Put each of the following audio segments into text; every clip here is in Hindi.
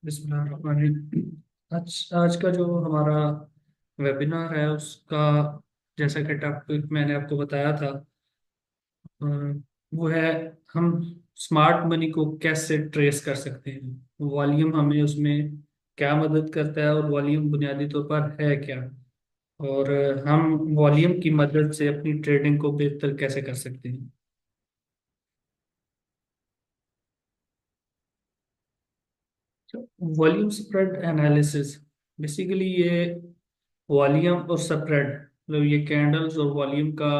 बिस्मिल्लाहिर्रहमानिर्रहीम। आज का जो हमारा वेबिनार है उसका जैसा कि टॉपिक मैंने आपको बताया था, अ, वो है हम स्मार्ट मनी को कैसे ट्रेस कर सकते हैं। वॉल्यूम हमें उसमें क्या मदद करता है और वॉल्यूम बुनियादी तौर पर है क्या, और हम वॉल्यूम की मदद से अपनी ट्रेडिंग को बेहतर कैसे कर सकते हैं। वॉल्यूम स्प्रेड एनालिसिस, बेसिकली ये वॉल्यूम और स्प्रेड मतलब ये कैंडल्स और वॉल्यूम का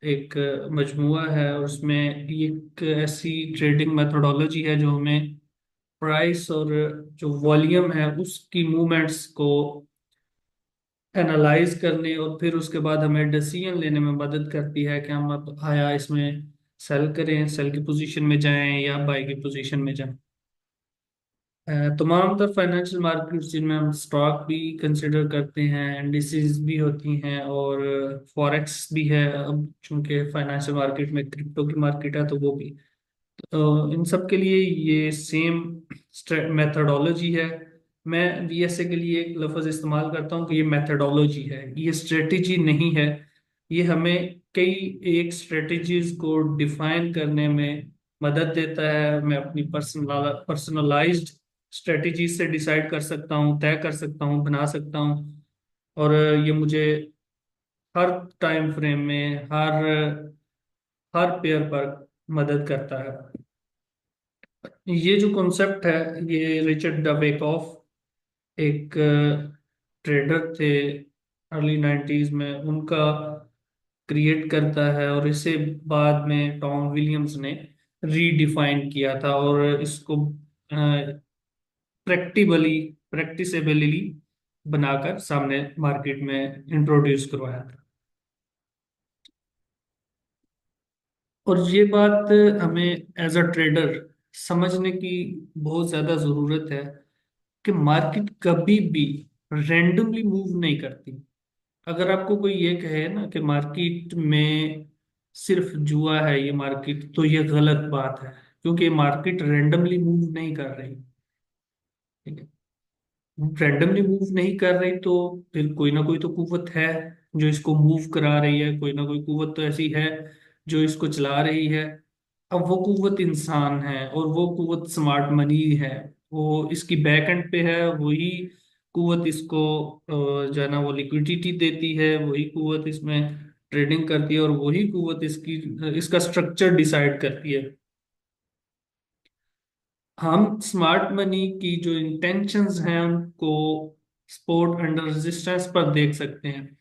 एक मजमुआ है, और उसमें ये एक ऐसी ट्रेडिंग मेथोडोलॉजी है जो हमें प्राइस और जो वॉल्यूम है उसकी मूवमेंट्स को एनालाइज करने और फिर उसके बाद हमें डिसीजन लेने में मदद करती है कि हम अब आया इसमें सेल करें, सेल की पोजीशन में जाएं या बाई की पोजीशन में जाएं। तमाम तर फाइनेंशियल मार्केट्स जिनमें हम स्टॉक भी कंसिडर करते हैं, इंडिसेस भी होती हैं और फॉरेक्स भी है। अब चूंकि फाइनेंशियल मार्केट में क्रिप्टो की मार्केट है तो वो भी, तो इन सब के लिए ये सेम मेथडोलॉजी है। मैं बीएसए के लिए एक लफ्ज़ इस्तेमाल करता हूँ कि ये मेथडोलॉजी है, ये स्ट्रेटेजी नहीं है। ये हमें कई एक स्ट्रेटेजीज को डिफाइन करने में मदद देता है। मैं अपनी पर्सनलाइज्ड स्ट्रेटेजी से डिसाइड कर सकता हूँ, तय कर सकता हूँ, बना सकता हूँ। और ये मुझे हर टाइम फ्रेम में हर पेयर पर मदद करता है। ये जो कॉन्सेप्ट है ये रिचर्ड डवेकॉफ एक ट्रेडर थे अर्ली 90s में, उनका क्रिएट करता है, और इसे बाद में टॉम विलियम्स ने रीडिफाइन किया था और इसको प्रैक्टिबली प्रैक्टिसेबली बनाकर सामने मार्केट में इंट्रोड्यूस करवाया था। और ये बात हमें एज अ ट्रेडर समझने की बहुत ज्यादा जरूरत है कि मार्केट कभी भी रैंडमली मूव नहीं करती। अगर आपको कोई ये कहे ना कि मार्केट में सिर्फ जुआ है ये मार्केट, तो ये गलत बात है, क्योंकि मार्केट रैंडमली मूव नहीं कर रही। ठीक है, रैंडमली मूव नहीं कर रही तो फिर कोई ना कोई तो कुव्वत है जो इसको मूव करा रही है, कोई ना कोई कुव्वत तो ऐसी है जो इसको चला रही है। अब वो कुव्वत इंसान है और वो कुव्वत स्मार्ट मनी है। वो इसकी बैक एंड पे है, वही कुव्वत इसको जो है ना वो लिक्विडिटी देती है, वही कुव्वत इसमें ट्रेडिंग करती है, और वही कुव्वत इसकी इसका स्ट्रक्चर डिसाइड करती है। हम स्मार्ट मनी की जो इंटेंशंस हैं उनको सपोर्ट अंडर रेजिस्टेंस पर देख सकते हैं।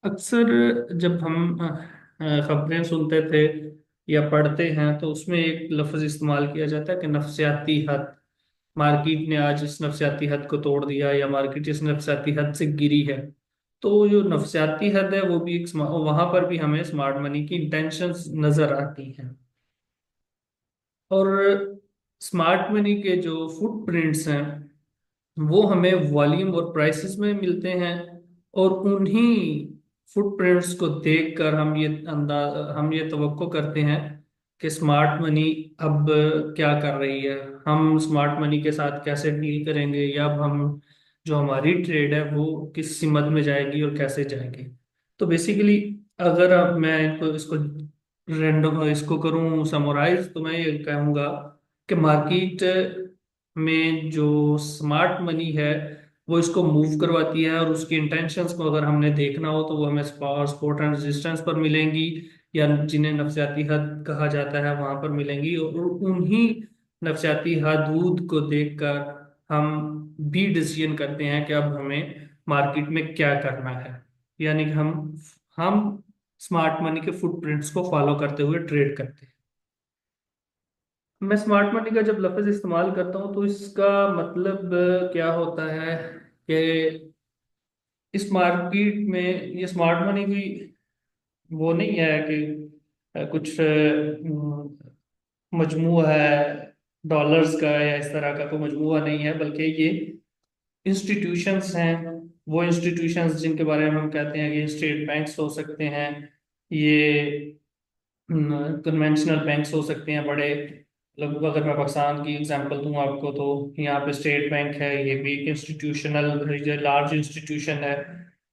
अक्सर जब हम खबरें सुनते थे या पढ़ते हैं तो उसमें एक लफ्ज इस्तेमाल किया जाता है कि नफसियाती हद। मार्केट ने आज इस नफसियाती हद को तोड़ दिया या मार्केट इस नफसियाती हद से गिरी है। तो जो नफसियाती हद है वो भी एक वहां पर भी हमें स्मार्ट मनी की इंटेंशंस नजर आती हैं। और स्मार्ट मनी के जो फुटप्रिंट्स हैं वो हमें वॉल्यूम और प्राइसेस में मिलते हैं, और उन्हीं फुटप्रिंट्स को देखकर हम ये तवक्को करते हैं कि स्मार्ट मनी अब क्या कर रही है, हम स्मार्ट मनी के साथ कैसे डील करेंगे, या अब हम जो हमारी ट्रेड है वो किस सिमत में जाएगी और कैसे जाएगी। तो बेसिकली अगर अब मैं इनको इसको रैंडम इसको करूं समराइज, तो मैं ये कहूंगा कि मार्केट में जो स्मार्ट मनी है वो इसको मूव करवाती है, और उसकी इंटेंशंस को अगर हमने देखना हो तो वो हमें सपोर्ट एंड रेजिस्टेंस पर मिलेंगी, या जिन्हें नफसियाती हद कहा जाता है वहां पर मिलेंगी। और उन्हीं नफसियाती हदूद को देखकर हम भी डिसीजन करते हैं कि अब हमें मार्केट में क्या करना है। यानी कि हम स्मार्ट मनी के फुटप्रिंट्स को फॉलो करते हुए ट्रेड करते हैं। मैं स्मार्ट मनी का जब लफ्ज इस्तेमाल करता हूँ तो इसका मतलब क्या होता है कि इस मार्केट में ये स्मार्ट मनी भी वो नहीं है कि कुछ मजमूआ है डॉलर्स का या इस तरह का कोई मजमूआ नहीं है, बल्कि ये इंस्टीट्यूशंस हैं। वो इंस्टीट्यूशंस जिनके बारे में हम कहते हैं कि ये स्टेट बैंक्स हो सकते हैं, ये कन्वेंशनल बैंक्स हो सकते हैं बड़े, मतलब अगर मैं पाकिस्तान की एग्जांपल दूं आपको, तो यहाँ पे स्टेट बैंक है, ये भी एक इंस्टीट्यूशनल लार्ज इंस्टीट्यूशन है।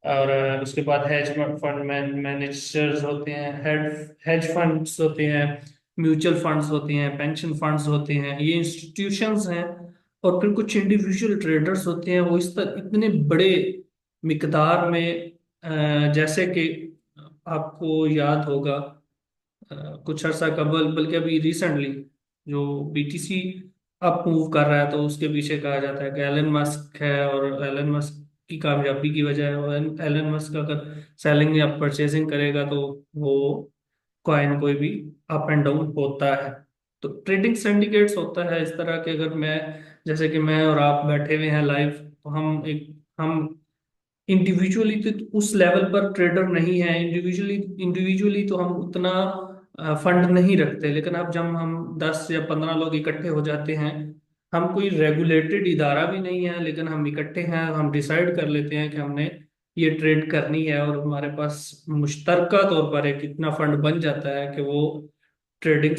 और उसके बाद हेज फंड मैनेजर्स होते हैं, हेड हेज फंड्स होते हैं, म्यूचुअल फंड्स होते हैं, पेंशन फंड्स होते हैं, ये इंस्टीट्यूशंस हैं। और फिर कुछ इंडिविजुअल ट्रेडर्स होते हैं, वो इस तरह इतने बड़े मिकदार में, जैसे कि आपको याद होगा, कुछ अर्सा कबल, बल्कि अभी रिसेंटली जो बीटीसी अप मूव कर रहा है, तो उसके पीछे कहा जाता है कि एलन मस्क है। और एलन मस्क की कामयाबी की वजह है, और एलन मस्क अगर सेलिंग या परचेजिंग करेगा तो वो कॉइन कोई भी अप एंड डाउन होता है। तो ट्रेडिंग सिंडिकेट्स होता है इस तरह के, अगर मैं, जैसे कि मैं और आप बैठे हुए हैं लाइव, तो हम इंडिविजुअली तो उस लेवल पर ट्रेडर नहीं है। इंडिविजुअली तो हम उतना फंड नहीं रखते, लेकिन अब जब हम 10 या 15 लोग इकट्ठे हो जाते हैं, हम कोई रेगुलेटेड इदारा भी नहीं है, लेकिन हम इकट्ठे हैं, हम डिसाइड कर लेते हैं कि हमने ये ट्रेड करनी है, और हमारे पास मुश्तरका तौर पर एक इतना फंड बन जाता है कि वो ट्रेडिंग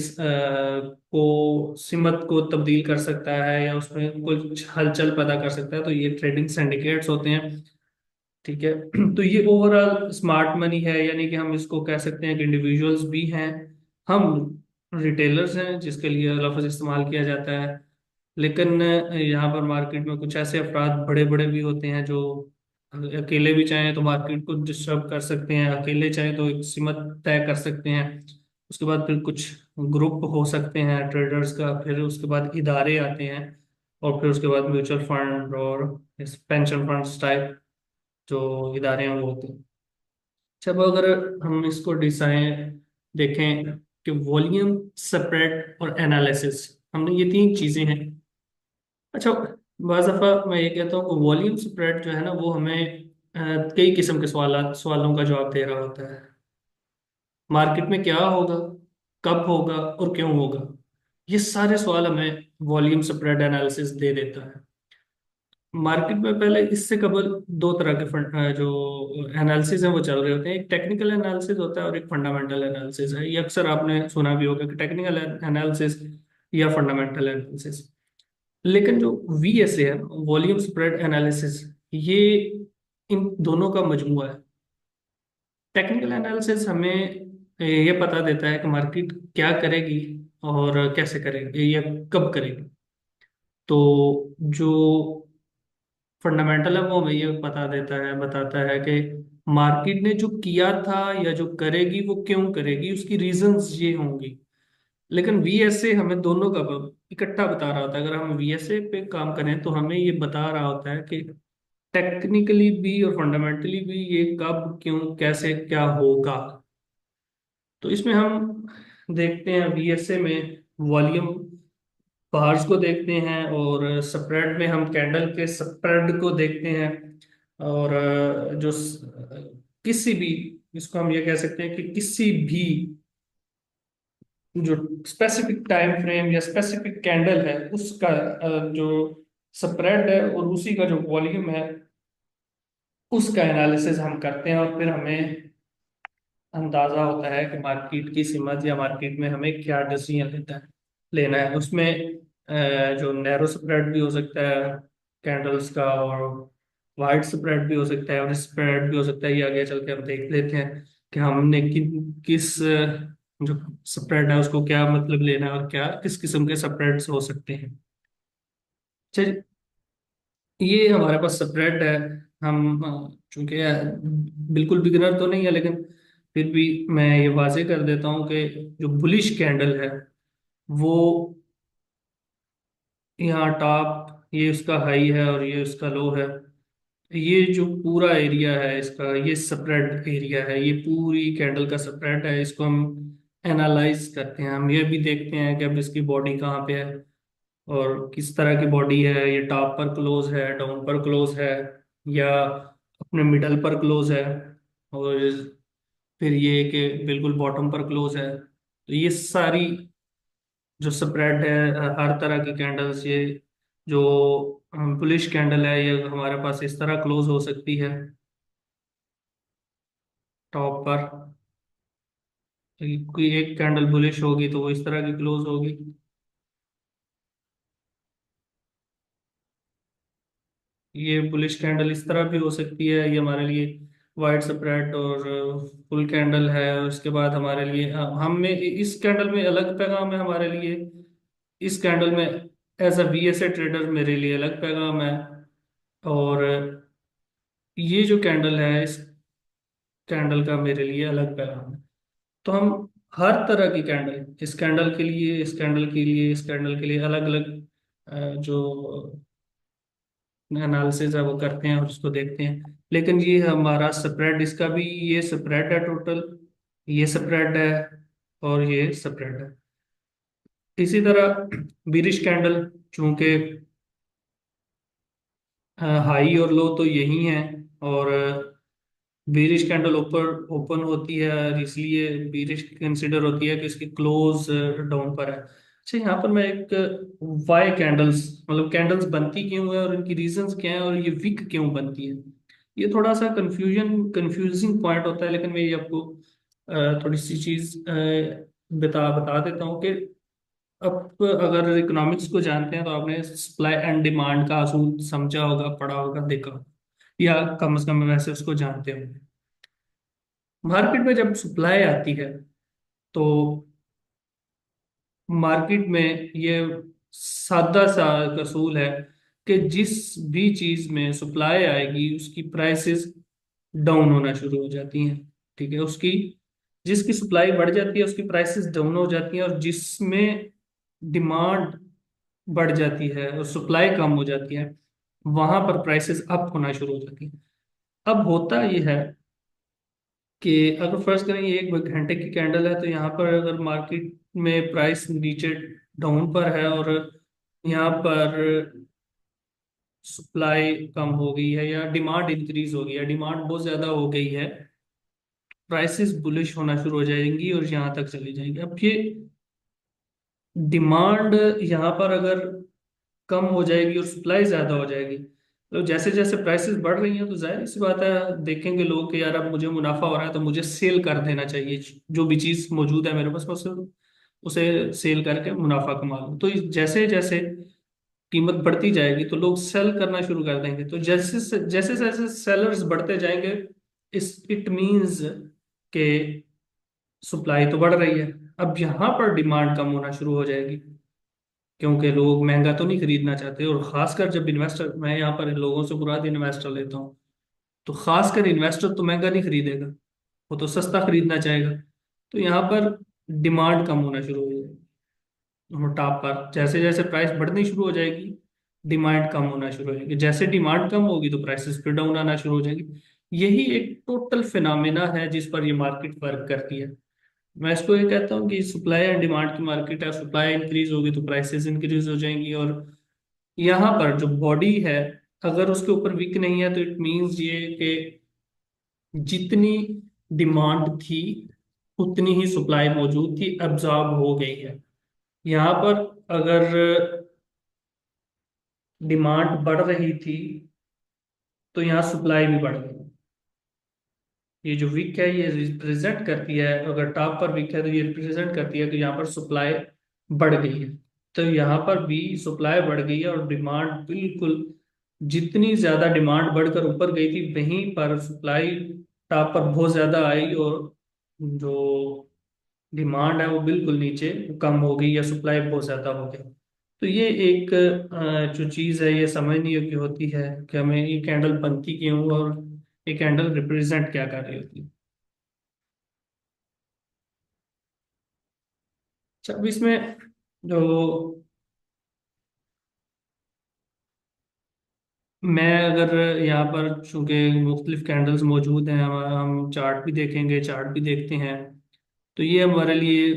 को सिमत को तब्दील कर सकता है, या उसमें कुछ हलचल पैदा कर सकता है। तो ये ट्रेडिंग सिंडिकेट्स होते हैं। ठीक है। तो ये ओवरऑल स्मार्ट मनी है, यानी कि हम इसको कह सकते हैं कि इंडिविजुअल्स भी हैं, हम रिटेलर्स हैं जिसके लिए लफ्ज इस्तेमाल किया जाता है। लेकिन यहाँ पर मार्केट में कुछ ऐसे अफराद बड़े बड़े भी होते हैं जो अकेले भी चाहें तो मार्केट को डिस्टर्ब कर सकते हैं, अकेले चाहें तो एक सीमा तय कर सकते हैं। उसके बाद फिर कुछ ग्रुप हो सकते हैं ट्रेडर्स का, फिर उसके बाद इदारे आते हैं, और फिर उसके बाद म्यूचुअल फंड और पेंशन फंड्स टाइप जो इदारे हैं वो होते हैं। जब अगर हम इसको डिजाइन देखें कि वॉल्यूम, स्प्रेड और एनालिसिस, हमने ये 3 चीजें हैं। अच्छा, बाज़ दफ़ा मैं ये कहता हूँ कि वॉल्यूम स्प्रेड जो है ना, वो हमें कई किस्म के सवालों का जवाब दे रहा होता है। मार्केट में क्या होगा, कब होगा और क्यों होगा, ये सारे सवाल हमें वॉल्यूम स्प्रेड एनालिसिस दे देता है। मार्केट में पहले इससे कबल 2 तरह के फंड जो एनालिसिस हैं वो चल रहे होते हैं। एक टेक्निकल एनालिसिस होता है और एक फंडामेंटल एनालिसिस है। ये अक्सर आपने सुना भी होगा कि टेक्निकल एनालिसिस या फंडामेंटल एनालिसिस। लेकिन जो वीएसए है, वॉल्यूम स्प्रेड एनालिसिस, ये इन दोनों का मजमुआ है। टेक्निकल एनालिसिस हमें ये पता देता है कि मार्केट क्या करेगी और कैसे करेगी या कब करेगी। तो जो फंडामेंटल है वो हमें ये पता देता है, बताता है कि मार्केट ने जो किया था या जो करेगी वो क्यों करेगी, उसकी रीजंस ये होंगी। लेकिन वीएसए हमें दोनों का इकट्ठा बता रहा होता है। अगर हम वीएसए पे काम करें तो हमें ये बता रहा होता है कि टेक्निकली भी और फंडामेंटली भी ये कब क्यों कैसे क्या होगा। तो इसमें हम देखते हैं वीएसए में वॉल्यूम बार्स को देखते हैं, और स्प्रेड में हम कैंडल के स्प्रेड को देखते हैं। और किसी भी, इसको हम ये कह सकते हैं कि किसी भी जो स्पेसिफिक टाइम फ्रेम या स्पेसिफिक कैंडल है, उसका जो स्प्रेड है और उसी का जो वॉल्यूम है, उसका एनालिसिस हम करते हैं, और फिर हमें अंदाजा होता है कि मार्केट की सीमत या मार्केट में हमें क्या डिसीजन लेना है। उसमें जो नैरो स्प्रेड भी हो सकता है कैंडल्स का, और वाइड स्प्रेड भी हो सकता है, और स्प्रेड भी हो सकता है। ये आगे चल के हम देख लेते हैं कि हमने किस जो स्प्रेड है उसको क्या मतलब लेना है, और क्या किस किस्म के स्प्रेड्स हो सकते हैं। चलिए, ये हमारे पास स्प्रेड है। हम चूंकि बिल्कुल बिगिनर तो नहीं है, लेकिन फिर भी मैं ये वाजे कर देता हूँ कि जो बुलिश कैंडल है, वो यहाँ टॉप, ये उसका हाई है और ये उसका लो है। ये जो पूरा एरिया है इसका, ये स्प्रेड एरिया है, ये पूरी कैंडल का स्प्रेड है। इसको हम एनालाइज करते हैं, हम ये भी देखते हैं कि अब इसकी बॉडी कहाँ पे है और किस तरह की बॉडी है। ये टॉप पर क्लोज है, डाउन पर क्लोज है, या अपने मिडल पर क्लोज है, और फिर ये कि बिल्कुल बॉटम पर क्लोज है। तो ये सारी जो स्प्रेड है, हर तरह की कैंडल्स, ये जो बुलिश कैंडल है, ये हमारे पास इस तरह क्लोज हो सकती है टॉप पर। कोई एक कैंडल बुलिश होगी तो वो इस तरह की क्लोज होगी। ये बुलिश कैंडल इस तरह भी हो सकती है, ये हमारे लिए वाइट स्प्रेड और फुल कैंडल है। और उसके बाद हमारे लिए हमें इस कैंडल में अलग पैगाम है हमारे लिए। इस कैंडल में एज अ बीएसए ट्रेडर मेरे लिए अलग पैगाम है। और ये जो कैंडल है, इस कैंडल का मेरे लिए अलग पैगाम है। तो हम हर तरह की कैंडल, इस कैंडल के लिए, इस कैंडल के लिए, इस कैंडल के लिए अलग अलग जो एनालिसिस है वो करते हैं और उसको देखते हैं। लेकिन ये हमारा स्प्रेड, इसका भी ये स्प्रेड है टोटल, ये स्प्रेड है और ये स्प्रेड है। इसी तरह बिरिश कैंडल, चूंकि हाई और लो तो यही है, और बीरिश कैंडल ऊपर ओपन होती है और इसलिए बीरिश कंसिडर होती है कि इसकी क्लोज डाउन पर है। अच्छा, यहाँ पर मैं एक वाई कैंडल्स, मतलब कैंडल्स बनती क्यों है और इनकी रीजंस क्या है और ये विक क्यों बनती है, ये थोड़ा सा कंफ्यूजिंग पॉइंट होता है। लेकिन मैं ये आपको थोड़ी सी चीज बता बता देता हूँ कि अब अगर इकोनॉमिक्स को जानते हैं तो आपने सप्लाई एंड डिमांड का असूल समझा होगा, पढ़ा होगा, देखा होगा, या कम से कम वैसे उसको जानते होंगे। मार्केट में जब सप्लाई आती है तो मार्केट में ये सादा सा एक असूल है कि जिस भी चीज में सप्लाई आएगी उसकी प्राइसेस डाउन होना शुरू हो जाती हैं। ठीक है, उसकी जिसकी सप्लाई बढ़ जाती है उसकी प्राइसेस डाउन हो जाती हैं, और जिसमें डिमांड बढ़ जाती है और सप्लाई कम हो जाती है वहां पर प्राइसेस अप होना शुरू हो जाती है। अब होता यह है कि अगर फर्ज करें ये एक घंटे की कैंडल है, तो यहाँ पर अगर मार्केट में प्राइस नीचे डाउन पर है और यहाँ पर सप्लाई कम हो गई है या डिमांड इंक्रीज हो गई है, डिमांड बहुत ज्यादा हो गई है, प्राइसेस बुलिश होना शुरू हो जाएंगी और यहाँ तक चली जाएंगी। अब ये डिमांड यहाँ पर अगर कम हो जाएगी और सप्लाई ज्यादा हो जाएगी, तो जैसे जैसे प्राइसेस बढ़ रही हैं तो जाहिर सी बात है देखेंगे लोग कि यार अब मुझे मुनाफा हो रहा है तो मुझे सेल कर देना चाहिए, जो भी चीज मौजूद है मेरे पास मैं उसे उसे सेल करके मुनाफा कमा लूं। तो जैसे जैसे कीमत बढ़ती जाएगी तो लोग सेल करना शुरू कर देंगे। तो जैसे जैसे जैसे सेलर्स बढ़ते जाएंगे, इस इट मींस के सप्लाई तो बढ़ रही है, अब यहाँ पर डिमांड कम होना शुरू हो जाएगी, क्योंकि लोग महंगा तो नहीं खरीदना चाहते। और खासकर जब इन्वेस्टर, मैं यहाँ पर लोगों से बुरा दिन इन्वेस्टर लेता हूँ, तो खासकर इन्वेस्टर तो महंगा नहीं खरीदेगा, वो तो सस्ता खरीदना चाहेगा। तो यहाँ पर डिमांड कम होना शुरू हो जाएगी, और टॉप पर जैसे जैसे प्राइस बढ़नी शुरू हो जाएगी डिमांड कम होना शुरू हो जाएगी, जैसे डिमांड कम होगी तो प्राइसेस फिर डाउन आना शुरू हो जाएगी। यही एक टोटल फिनोमेना है जिस पर ये मार्केट वर्क करती है। मैं इसको ये कहता हूँ कि सप्लाई एंड डिमांड की मार्केट है, सप्लाई इंक्रीज होगी तो प्राइसेस इंक्रीज हो जाएंगी। और यहाँ पर जो बॉडी है अगर उसके ऊपर वीक नहीं है तो इट मीन्स ये कि जितनी डिमांड थी उतनी ही सप्लाई मौजूद थी, एब्जॉर्ब हो गई है। यहाँ पर अगर डिमांड बढ़ रही थी तो यहाँ सप्लाई भी बढ़ गई। ये जो वीक है ये रिप्रेजेंट करती है, अगर टॉप पर वीक है तो ये रिप्रेजेंट करती है कि यहाँ पर सप्लाई बढ़ गई है। तो यहाँ पर भी सप्लाई बढ़ गई है और डिमांड बिल्कुल, जितनी ज्यादा डिमांड बढ़कर ऊपर गई थी वहीं पर सप्लाई टॉप पर बहुत ज्यादा आई, और जो डिमांड है वो बिल्कुल नीचे कम हो गई या सप्लाई बहुत ज्यादा हो गई। तो ये एक जो चीज़ है ये समझने योग्य होती है कि हमें ये कैंडल बनती क्यों और ये कैंडल रिप्रेजेंट क्या कर रही होती है। अच्छा, अब इसमें जो मैं अगर यहाँ पर चूंकि मुख्तलिफ कैंडल्स मौजूद हैं, हम चार्ट भी देखेंगे, चार्ट भी देखते हैं, तो ये हमारे लिए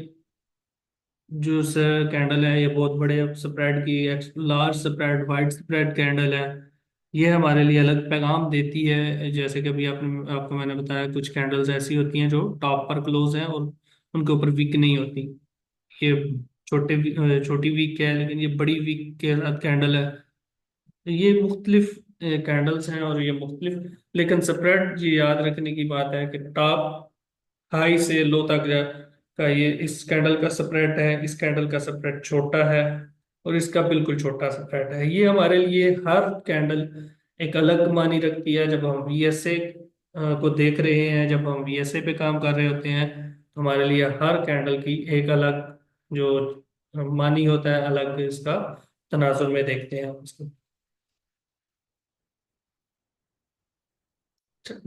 जो कैंडल है ये बहुत बड़े स्प्रेड की, large spread, wide spread candle है। ये हमारे लिए अलग पैगाम देती है। जैसे कि अभी आपने आपको मैंने बताया कुछ कैंडल्स ऐसी होती हैं जो टॉप पर क्लोज हैं और उनके ऊपर वीक नहीं होती। ये छोटी वीक है लेकिन ये बड़ी वीक के साथ कैंडल है। तो ये मुख्तलिफ कैंडल्स हैं और ये मुख्तलिफ, लेकिन स्प्रेड ये याद रखने की बात है कि टॉप हाई से लो तक का ये इस कैंडल का स्प्रेड है, इस कैंडल का स्प्रेड छोटा है और इसका बिल्कुल छोटा स्प्रेड है। ये हमारे लिए हर कैंडल एक अलग मानी रखती है। जब हम वीएसए को देख रहे हैं, जब हम वीएसए पे काम कर रहे होते हैं, तो हमारे लिए हर कैंडल की एक अलग जो मानी होता है, अलग इसका तनाजुर में देखते हैं हम उसको।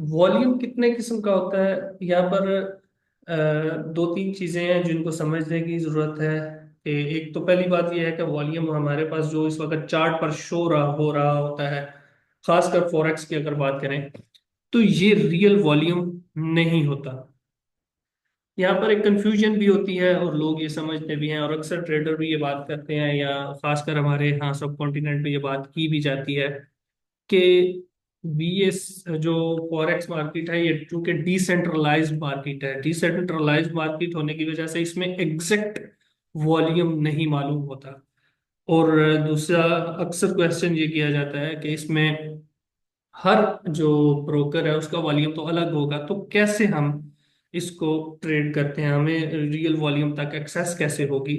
वॉल्यूम कितने किस्म का होता है यहाँ पर? दो तीन चीजें हैं जिनको समझने की जरूरत है। कि एक तो पहली बात यह है कि वॉल्यूम हमारे पास जो इस वक्त चार्ट पर हो रहा होता है, खासकर फॉरेक्स की अगर बात करें, तो ये रियल वॉल्यूम नहीं होता। यहाँ पर एक कंफ्यूजन भी होती है और लोग ये समझते भी हैं, और अक्सर ट्रेडर भी ये बात करते हैं, या खासकर हमारे यहाँ सब कॉन्टिनेंट में ये बात की भी जाती है कि बीएस जो फॉरेक्स मार्केट है, ये चूंकि डिसेंट्रलाइज्ड मार्केट है, डिसेंट्रलाइज्ड मार्केट होने की वजह से इसमें एग्जैक्ट वॉल्यूम नहीं मालूम होता। और दूसरा, अक्सर क्वेश्चन ये किया जाता है कि इसमें हर जो ब्रोकर है उसका वॉल्यूम तो अलग होगा, तो कैसे हम इसको ट्रेड करते हैं, हमें रियल वॉल्यूम तक एक्सेस कैसे होगी?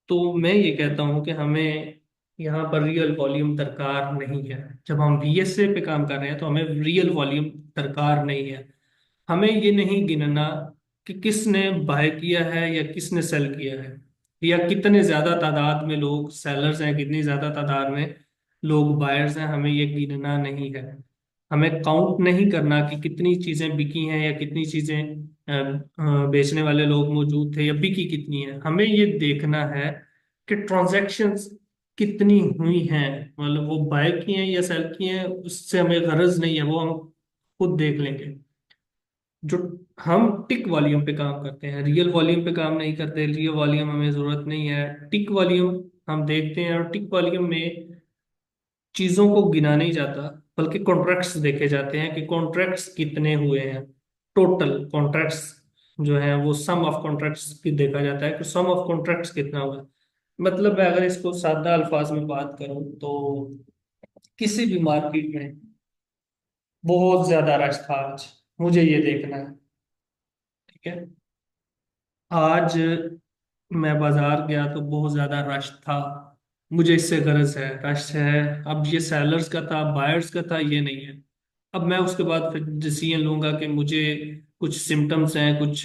तो मैं ये कहता हूँ कि हमें यहाँ पर रियल वॉल्यूम दरकार नहीं है। जब हम वीएसए पे काम कर रहे हैं तो हमें रियल वॉल्यूम दरकार नहीं है। हमें ये नहीं गिनना कि किसने बाय किया है या किसने सेल किया है, या कितने ज्यादा तादाद में लोग सेलर्स हैं, कितनी ज्यादा तादाद में लोग बायर्स हैं, हमें ये गिनना नहीं है। हमें काउंट नहीं करना कि कितनी चीजें बिकी हैं या कितनी चीजें बेचने वाले लोग मौजूद थे या बिकी कितनी है। हमें ये देखना है कि ट्रांजैक्शंस कितनी हुई हैं, मतलब वो बाय की हैं या सेल की हैं, उससे हमें गरज नहीं है, वो हम खुद देख लेंगे। जो हम टिक वॉल्यूम पे काम करते हैं, रियल वॉल्यूम पे काम नहीं करते। रियल वॉल्यूम हमें जरूरत नहीं है, टिक वॉल्यूम हम देखते हैं। और टिक वॉल्यूम में चीजों को गिना नहीं जाता, बल्कि कॉन्ट्रैक्ट्स देखे जाते हैं कि कॉन्ट्रैक्ट्स कितने हुए हैं। टोटल कॉन्ट्रैक्ट्स जो है वो सम ऑफ कॉन्ट्रैक्ट्स की देखा जाता है कि सम ऑफ कॉन्ट्रैक्ट्स कितना हुआ है। मतलब मैं अगर इसको सादा अल्फाज में बात करूं तो किसी भी मार्केट में बहुत ज्यादा रश था आज, मुझे ये देखना है। ठीक है, आज मैं बाजार गया तो बहुत ज्यादा रश था, मुझे इससे गरज है, रश है। अब ये सेलर्स का था, बायर्स का था, ये नहीं है। अब मैं उसके बाद फिर डिसीजन लूंगा कि मुझे कुछ सिम्टम्स हैं, कुछ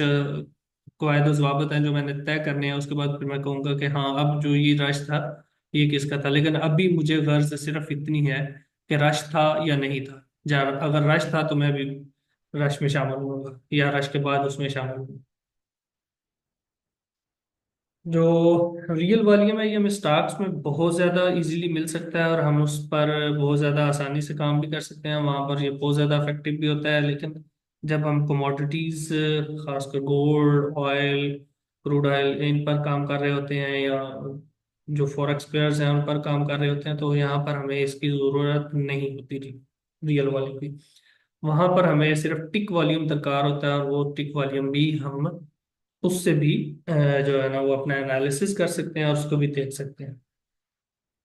कवायद जवाबत हैं जो मैंने तय करने हैं। उसके बाद फिर मैं कहूंगा कि हाँ, अब जो ये रश था ये किसका था। लेकिन अभी मुझे गर्ज सिर्फ इतनी है कि रश था या नहीं था। अगर रश था तो मैं भी रश में शामिल होऊंगा, या रश के बाद उसमें शामिल हूँ। जो रियल वॉल्यूम है ये हमें स्टॉक्स में बहुत ज़्यादा इजीली मिल सकता है, और हम उस पर बहुत ज़्यादा आसानी से काम भी कर सकते हैं, वहाँ पर ये बहुत ज़्यादा इफेक्टिव भी होता है। लेकिन जब हम कमोडिटीज़, खासकर गोल्ड, ऑयल, क्रूड ऑयल, इन पर काम कर रहे होते हैं, या जो फॉरेक्स पेयर्स हैं उन पर काम कर रहे होते हैं, तो यहाँ पर हमें इसकी ज़रूरत नहीं होती रियल वॉल्यूम की। वहाँ पर हमें सिर्फ टिक वॉल्यूम दरकार होता है, और वो टिक वॉल्यूम भी हम उससे भी जो है ना वो अपना एनालिसिस कर सकते हैं और उसको भी देख सकते हैं।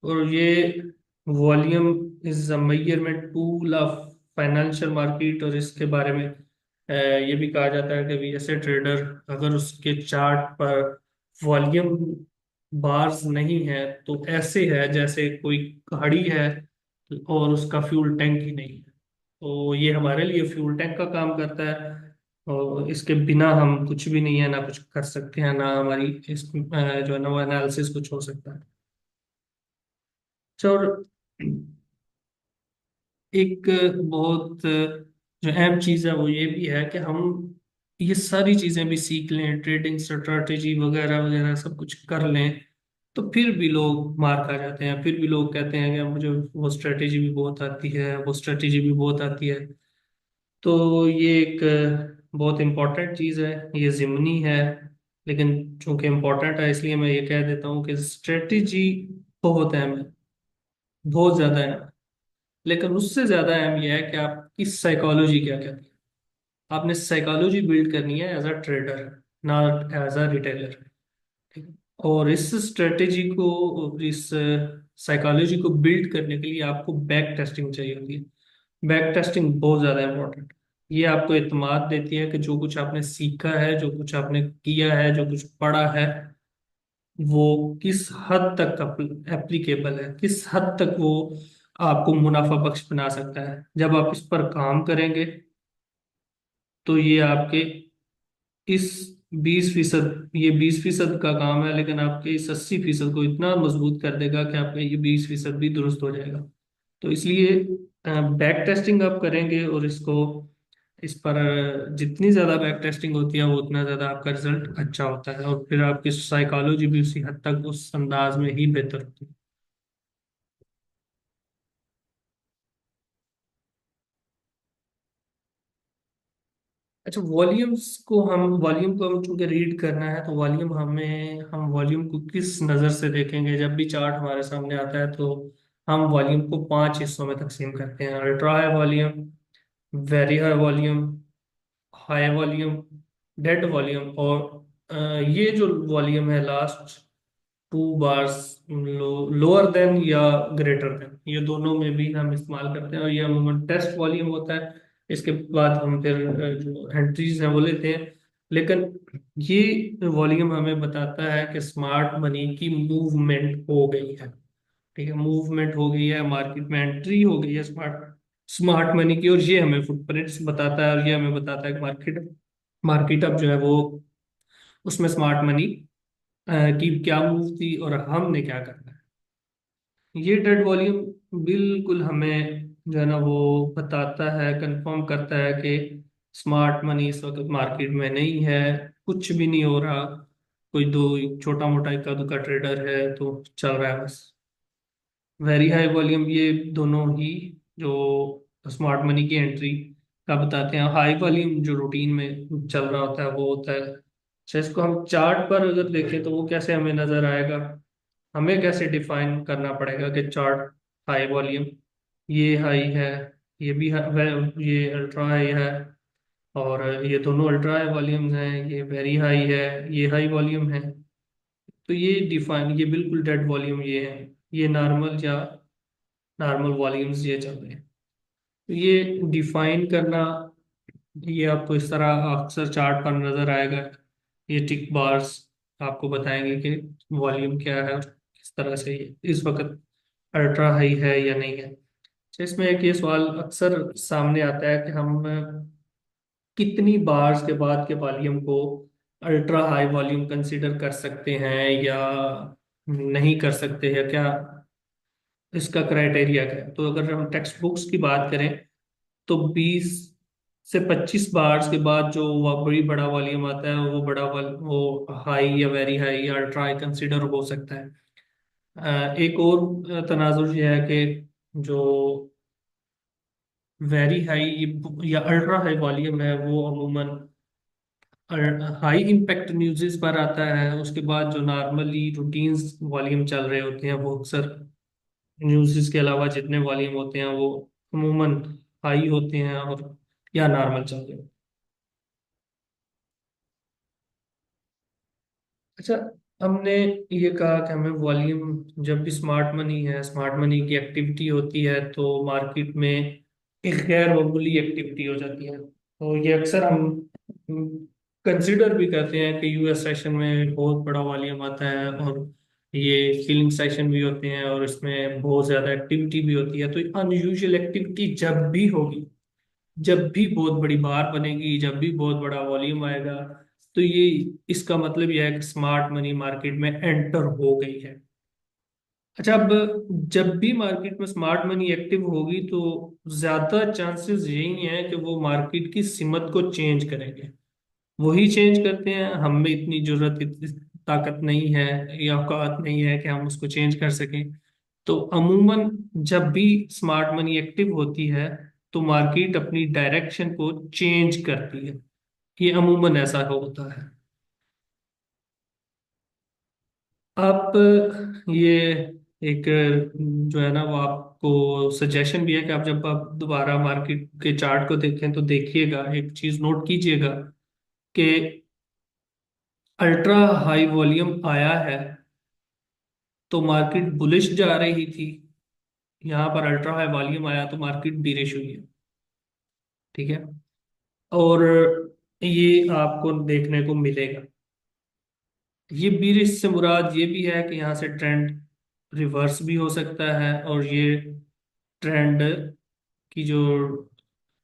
और ये volume is a measurement tool of financial market. और इसके बारे में ये भी कहा जाता है कि भी ऐसे ट्रेडर अगर उसके चार्ट पर वॉल्यूम बार्स नहीं है तो ऐसे है जैसे कोई घड़ी है और उसका फ्यूल टैंक ही नहीं है। तो ये हमारे लिए फ्यूल टैंक का काम करता है, और इसके बिना हम कुछ भी नहीं है, ना कुछ कर सकते हैं, ना हमारी जो है ना वो एनालिसिस कुछ हो सकता है। अच्छा, और एक बहुत जो अहम चीज़ है वो ये भी है कि हम ये सारी चीज़ें भी सीख लें, ट्रेडिंग स्ट्रेटजी वगैरह वगैरह सब कुछ कर लें, तो फिर भी लोग मार खा जाते हैं। फिर भी लोग कहते हैं कि मुझे वो स्ट्रेटेजी भी बहुत आती है, वो स्ट्रेटेजी भी बहुत आती है। तो ये एक बहुत इम्पोर्टेंट चीज़ है, ये ज़िमनी है। लेकिन चूंकि इम्पोर्टेंट है इसलिए मैं ये कह देता हूँ कि स्ट्रेटेजी बहुत अहम है, बहुत ज़्यादा अहम है। लेकिन उससे ज़्यादा अहम यह है कि आपकी साइकोलॉजी क्या कहती है। आपने साइकोलॉजी बिल्ड करनी है as a trader, not as a retailer. ठीक है? और इस स्ट्रेटेजी को, इस साइकोलॉजी को बिल्ड करने के लिए आपको बैक टेस्टिंग चाहिए होती है। बैक टेस्टिंग बहुत ज़्यादा इंपॉर्टेंट। ये आपको इत्मीनान देती है कि जो कुछ आपने सीखा है, जो कुछ आपने किया है, जो कुछ पढ़ा है, वो किस हद तक एप्लीकेबल है, किस हद तक वो आपको मुनाफा बख्श बना सकता है। जब आप इस पर काम करेंगे तो ये आपके इस 20%, ये 20% का काम है, लेकिन आपके इस 80% को इतना मजबूत कर देगा कि आपका ये 20% भी दुरुस्त हो जाएगा। तो इसलिए बैक टेस्टिंग आप करेंगे, और इसको इस पर जितनी ज़्यादा बैक टेस्टिंग होती है वो उतना ज़्यादा आपका रिजल्ट अच्छा होता है, और फिर आपकी साइकोलॉजी भी उसी हद तक उस अंदाज में ही बेहतर होती है। अच्छा, वॉल्यूम को हम चूंकि रीड करना है, तो हम वॉल्यूम को किस नज़र से देखेंगे? जब भी चार्ट हमारे सामने आता है तो हम वॉल्यूम को 5 हिस्सों में तकसीम करते हैं: ultra high volume, very high volume, high volume, dead volume, और ये जो वॉल्यूम है लास्ट 2 बार्स, लोअर देन या ग्रेटर देन, ये दोनों में भी हम इस्तेमाल करते हैं, और ये अमूमन टेस्ट वॉल्यूम होता है। इसके बाद हम फिर जो एंट्रीज हैं वो लेते हैं। लेकिन ये वॉल्यूम हमें बताता है कि स्मार्ट मनी की मूवमेंट हो गई है। ठीक है, मूवमेंट हो गई है, मार्केट में एंट्री हो गई है स्मार्ट स्मार्ट मनी की, और ये हमें फुटप्रिंट्स बताता है, और ये हमें बताता है कि मार्केट मार्केट अब जो है वो उसमें स्मार्ट मनी की क्या मूव थी और हमने क्या करना है। ये डेड वॉल्यूम बिल्कुल हमें जो है ना वो बताता है, कंफर्म करता है कि स्मार्ट मनी इस वक्त मार्केट में नहीं है, कुछ भी नहीं हो रहा। कोई दो छोटा मोटा इक्का दुक्का ट्रेडर है तो चल रहा है बस। वेरी हाई वॉल्यूम, ये दोनों ही जो स्मार्ट मनी की एंट्री का बताते हैं। हाई वॉल्यूम जो रूटीन में चल रहा होता है वो होता है। अच्छा, इसको हम चार्ट पर अगर देखें तो वो कैसे हमें नजर आएगा? हमें कैसे डिफाइन करना पड़ेगा कि चार्ट हाई वॉल्यूम, ये हाई है, ये भी ये अल्ट्रा हाई है, और ये दोनों अल्ट्रा हाई वॉल्यूम्स हैं, ये वेरी हाई है, ये हाई वॉल्यूम है। तो ये बिल्कुल डेड वॉल्यूम ये है, ये नॉर्मल वॉल्यूम्स ये चल रहे हैं। तो ये डिफाइन करना, ये आपको इस तरह अक्सर चार्ट पर नजर आएगा। ये टिक बार्स आपको बताएंगे कि वॉल्यूम क्या है और किस तरह से ये इस वक्त अल्ट्रा हाई है या नहीं है। तो इसमें एक ये सवाल अक्सर सामने आता है कि हम कितनी बार्स के बाद के वॉल्यूम को अल्ट्रा हाई वॉल्यूम कंसीडर कर सकते हैं या नहीं कर सकते हैं, क्या इसका क्राइटेरिया क्या है? तो अगर हम टेक्स्ट बुक्स की बात करें तो 20 से 25 बार्स के बाद जो बड़ी बड़ा वॉल्यूम आता है वो हाई या वेरी हाई या अल्ट्रा हाई कंसिडर हो सकता है। एक और तनाजुर ये है कि जो वेरी हाई या अल्ट्रा हाई वॉल्यूम है वो अमूमन हाई इम्पैक्ट न्यूज़ पर आता है। उसके बाद जो नॉर्मली रूटीन्स वॉल्यूम चल रहे होते हैं वो अक्सर न्यूज़ के अलावा जितने वॉल्यूम होते हैं वो अमूमन हाई होते हैं और या नॉर्मल चल रहे हैं। अच्छा, हमने ये कहा कि हमें वॉल्यूम, जब भी स्मार्ट मनी की एक्टिविटी होती है तो मार्केट में एक गैर मामूली एक्टिविटी हो जाती है। तो ये अक्सर हम कंसिडर भी करते हैं कि यूएस सेशन में बहुत बड़ा वॉल्यूम आता है, और ये सीलिंग सेशन भी होते हैं और इसमें बहुत ज़्यादा एक्टिविटी भी होती है। तो अनयूजुअल एक्टिविटी जब भी होगी, जब भी बहुत बड़ी बार बनेगी, जब भी बहुत बड़ा वॉल्यूम आएगा, तो ये इसका मतलब यह है कि स्मार्ट मनी मार्केट में एंटर हो गई है। अच्छा, अब जब भी मार्केट में स्मार्ट मनी एक्टिव होगी तो ज्यादा चांसेस यही हैं कि वो मार्केट की सिमत को चेंज करेंगे। वही चेंज करते हैं, हम में इतनी जरूरत, इतनी ताकत नहीं है या औकात नहीं है कि हम उसको चेंज कर सकें। तो अमूमन जब भी स्मार्ट मनी एक्टिव होती है तो मार्केट अपनी डायरेक्शन को चेंज करती है। ये अमूमन ऐसा होता है। आप ये एक जो है ना वो आपको सजेशन भी है कि जब आप दोबारा मार्केट के चार्ट को देखें तो देखिएगा, एक चीज नोट कीजिएगा कि अल्ट्रा हाई वॉल्यूम आया है तो मार्केट बुलिश जा रही थी। यहाँ पर अल्ट्रा हाई वॉल्यूम आया तो मार्केट बीरिश हुई है। ठीक है, और ये आपको देखने को मिलेगा। ये बीरिश से मुराद ये भी है कि यहाँ से ट्रेंड रिवर्स भी हो सकता है, और ये ट्रेंड की जो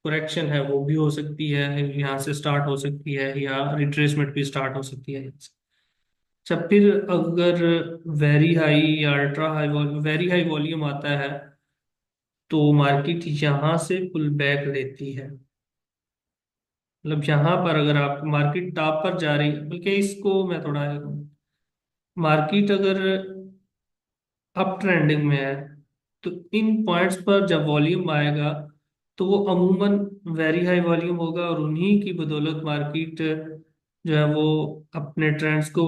करेक्शन है वो भी हो सकती है, यहाँ से स्टार्ट हो सकती है, या रिट्रेसमेंट भी स्टार्ट हो सकती है यहाँ से। अच्छा, फिर अगर वेरी हाई या ultra high volume, very high volume आता है तो मार्केट यहाँ से पुल बैक लेती है। मतलब यहाँ पर अगर आप मार्केट टॉप पर जा रही है, बल्कि इसको मैं थोड़ा, मार्केट अगर अप ट्रेंडिंग में है तो इन पॉइंट्स पर जब वॉल्यूम आएगा तो वो अमूमन वेरी हाई वॉल्यूम होगा, और उन्हीं की बदौलत मार्केट जो है वो अपने ट्रेंड्स को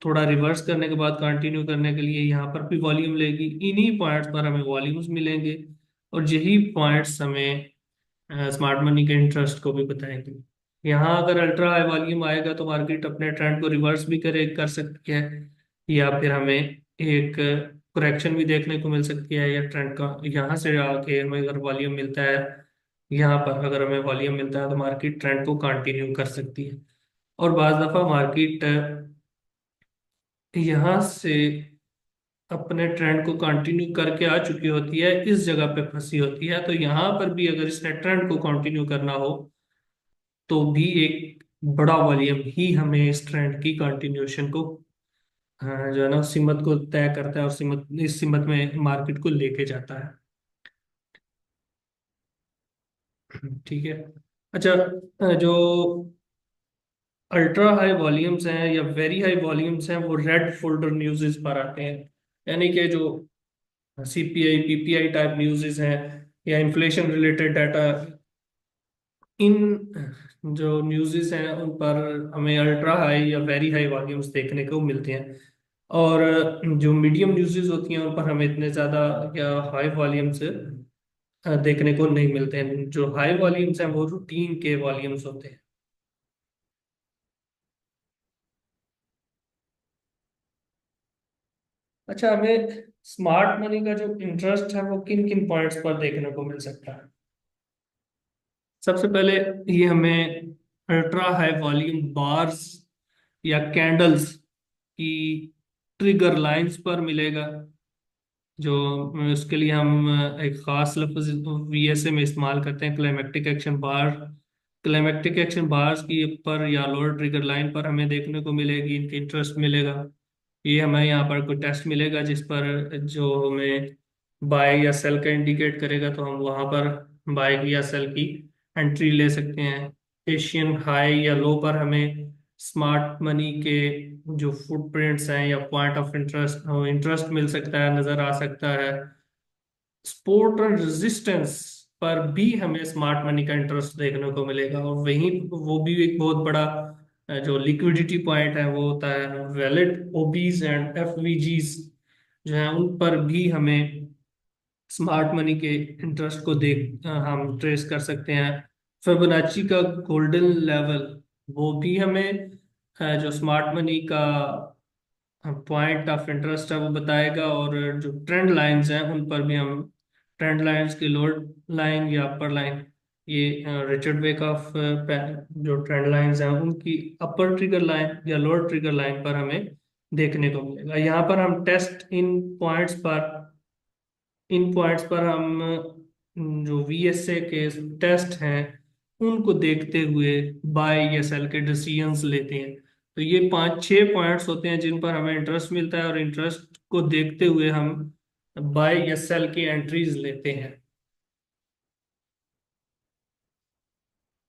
थोड़ा रिवर्स करने के बाद कंटिन्यू करने के लिए यहाँ पर भी वॉल्यूम लेगी। इन्हीं पॉइंट्स पर हमें वॉल्यूम्स मिलेंगे, और यही पॉइंट्स हमें स्मार्ट मनी के इंटरेस्ट को भी बताएंगे। यहाँ अगर अल्ट्रा हाई वॉल्यूम आएगा तो मार्केट अपने ट्रेंड को रिवर्स भी कर सकती है, या फिर हमें एक करेक्शन भी देखने को मिल सकती है, या ट्रेंड का यहाँ से आके हमें अगर वॉल्यूम मिलता है, यहाँ पर अगर हमें वॉल्यूम मिलता है तो मार्केट ट्रेंड को कंटिन्यू कर सकती है। और बाज दफा मार्केट यहाँ से अपने ट्रेंड को कंटिन्यू करके आ चुकी होती है, इस जगह पे फंसी होती है, तो यहाँ पर भी अगर इसने ट्रेंड को कंटिन्यू करना हो तो भी एक बड़ा वॉल्यूम ही हमें इस ट्रेंड की कंटिन्यूशन को जो है ना सीमत को तय करता है, और सीमत, इस सीमत में मार्केट को लेके जाता है। ठीक है। अच्छा, जो अल्ट्रा हाई वॉल्यूम्स हैं या वेरी हाई वॉल्यूम्स हैं वो रेड फोल्डर न्यूज़ पर आते हैं। यानी कि जो सीपीआई पीपीआई टाइप न्यूज़ हैं या इन्फ्लेशन रिलेटेड डाटा, इन जो न्यूज़ हैं उन पर हमें अल्ट्रा हाई या वेरी हाई वॉल्यूम्स देखने को मिलते हैं। और जो मीडियम न्यूज़ होती हैं उन पर हमें इतने ज़्यादा या हाई वॉल्यूम्स देखने को नहीं मिलते हैं। जो हाई वॉल्यूम्स हैं वो रूटीन के वॉल्यूम्स होते हैं। अच्छा, हमें स्मार्ट मनी का जो इंटरेस्ट है वो किन किन पॉइंट्स पर देखने को मिल सकता है? सबसे पहले ये हमें अल्ट्रा हाई वॉल्यूम बार्स या कैंडल्स की ट्रिगर लाइंस पर मिलेगा। जो उसके लिए हम एक खास लफ्ज वीएसए में इस्तेमाल करते हैं, क्लाइमेक्टिक एक्शन बार। क्लाइमेक्टिक एक्शन बार्स की पर या लोअर ट्रिगर लाइन पर हमें देखने को मिलेगी, इनकी इंटरेस्ट मिलेगा। ये हमें यहाँ पर कोई टेस्ट मिलेगा जिस पर जो हमें बाय या सेल का इंडिकेट करेगा, तो हम वहाँ पर बाय या सेल की एंट्री ले सकते हैं। एशियन हाई या लो पर हमें स्मार्ट मनी के जो फुटप्रिंट्स हैं या पॉइंट ऑफ इंटरेस्ट इंटरेस्ट मिल सकता है, नजर आ सकता है। सपोर्ट और रेजिस्टेंस पर भी हमें स्मार्ट मनी का इंटरेस्ट देखने को मिलेगा, और वहीं वो भी एक बहुत बड़ा जो लिक्विडिटी पॉइंट है वो होता है वैलिड ओबीज एंड एफवीजीज, जो है उन पर भी हमें स्मार्ट मनी के इंटरेस्ट को हम ट्रेस कर सकते हैं। फिबोनाची का गोल्डन लेवल, वो भी हमें जो स्मार्ट मनी का पॉइंट ऑफ इंटरेस्ट है वो बताएगा। और जो ट्रेंड लाइंस हैं उन पर भी हम ट्रेंड लाइंस की लोअर लाइन या अपर लाइन, ये रिचर्ड बेकॉफ जो ट्रेंड लाइंस हैं उनकी अपर ट्रिगर लाइन या लोअर ट्रिगर लाइन पर हमें देखने को मिलेगा। यहाँ पर हम टेस्ट इन पॉइंट्स पर हम जो वीएसए के टेस्ट हैं उनको देखते हुए बाय या सेल के डिसीजंस लेते हैं। तो ये 5-6 पॉइंट्स होते हैं जिन पर हमें इंटरेस्ट मिलता है, और इंटरेस्ट को देखते हुए हम बाय या सेल की एंट्रीज लेते हैं।